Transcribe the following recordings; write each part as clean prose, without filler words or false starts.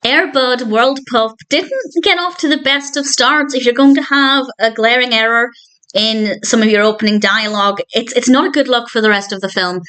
Air Bud World Pup didn't get off to the best of starts. If you're going to have a glaring error in some of your opening dialogue, it's not a good look for the rest of the film.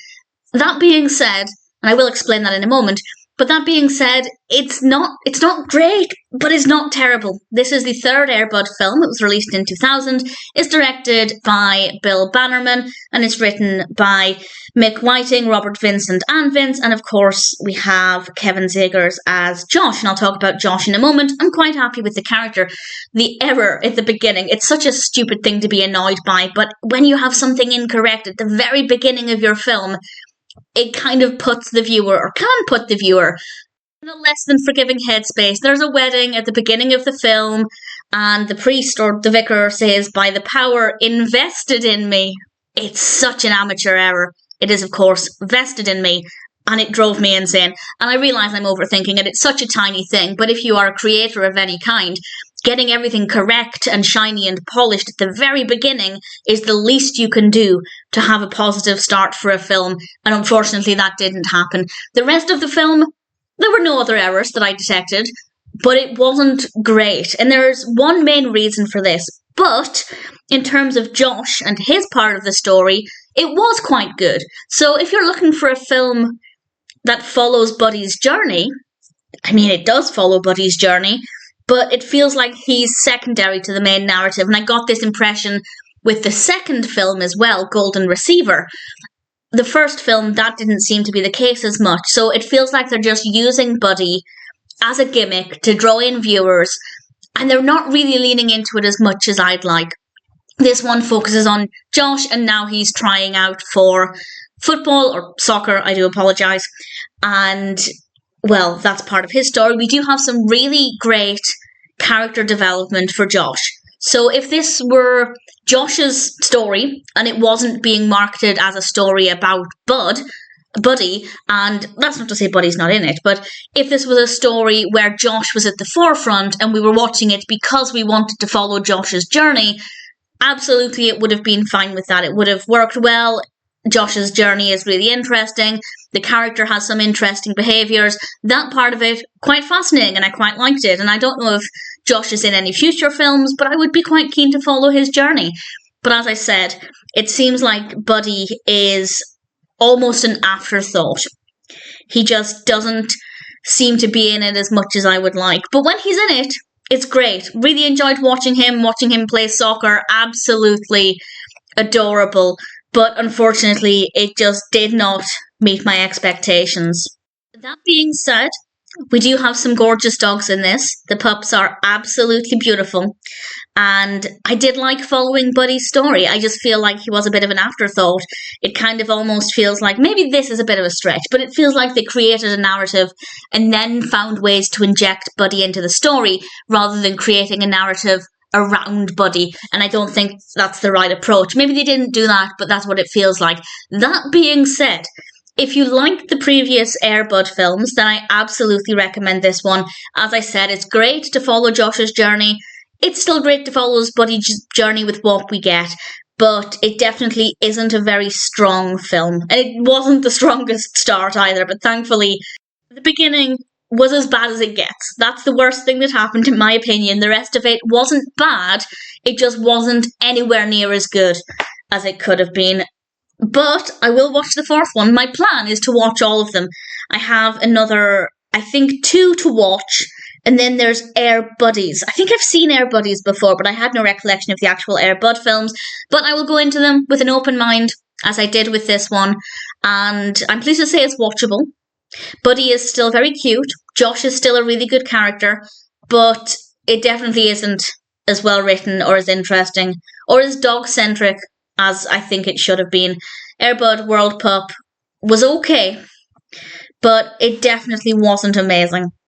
That being said, and I will explain that in a moment, but that being said, it's not great, but it's not terrible. This is the third Air Bud film. It was released in 2000. It's directed by Bill Bannerman, and it's written by Mick Whiting, Robert Vincent, and Vince, and of course we have Kevin Zegers as Josh, and I'll talk about Josh in a moment. I'm quite happy with the character. The error at the beginning, it's such a stupid thing to be annoyed by, but when you have something incorrect at the very beginning of your film, it kind of puts the viewer, or can put the viewer, in a less than forgiving headspace. There's a wedding at the beginning of the film, and the priest or the vicar says, "By the power invested in me." It's such an amateur error. It is, of course, vested in me, and it drove me insane. And I realise I'm overthinking it. It's such a tiny thing, but if you are a creator of any kind, getting everything correct and shiny and polished at the very beginning is the least you can do to have a positive start for a film, and unfortunately that didn't happen. The rest of the film, there were no other errors that I detected, but it wasn't great, and there's one main reason for this. But in terms of Josh and his part of the story, it was quite good. So if you're looking for a film that follows Buddy's journey, I mean, it does follow Buddy's journey, but it feels like he's secondary to the main narrative. And I got this impression with the second film as well, Golden Receiver. The first film, that didn't seem to be the case as much. So it feels like they're just using Buddy as a gimmick to draw in viewers, and they're not really leaning into it as much as I'd like. This one focuses on Josh, and now he's trying out for football, or soccer, I do apologise. And, well, that's part of his story. We do have some really great character development for Josh. So if this were Josh's story, and it wasn't being marketed as a story about Buddy, and that's not to say Buddy's not in it, but if this was a story where Josh was at the forefront and we were watching it because we wanted to follow Josh's journey, absolutely it would have been fine with that. It would have worked well. Josh's journey is really interesting. The character has some interesting behaviours. That part of it, quite fascinating, and I quite liked it. And I don't know if Josh is in any future films, but I would be quite keen to follow his journey. But as I said, it seems like Buddy is almost an afterthought. He just doesn't seem to be in it as much as I would like. But when he's in it, it's great. Really enjoyed watching him play soccer. Absolutely adorable. But unfortunately, it just did not meet my expectations. That being said, we do have some gorgeous dogs in this. The pups are absolutely beautiful. And I did like following Buddy's story. I just feel like he was a bit of an afterthought. It kind of almost feels like, maybe this is a bit of a stretch, but it feels like they created a narrative and then found ways to inject Buddy into the story rather than creating a narrative around Buddy, and I don't think that's the right approach. Maybe they didn't do that, but that's what it feels like. That being said, if you liked the previous Air Bud films, then I absolutely recommend this one. As I said, it's great to follow Josh's journey. It's still great to follow Buddy's journey with what we get, but it definitely isn't a very strong film. And it wasn't the strongest start either, but thankfully, the beginning was as bad as it gets. That's the worst thing that happened, in my opinion. The rest of it wasn't bad, it just wasn't anywhere near as good as it could have been. But I will watch the fourth one. My plan is to watch all of them. I have another, I think, 2 to watch, and then there's Air Buddies. I think I've seen Air Buddies before, but I had no recollection of the actual Air Bud films. But I will go into them with an open mind, as I did with this one, and I'm pleased to say it's watchable. Buddy is still very cute. Josh is still a really good character, but it definitely isn't as well written or as interesting or as dog-centric as I think it should have been. Air Bud World Pup was okay, but it definitely wasn't amazing.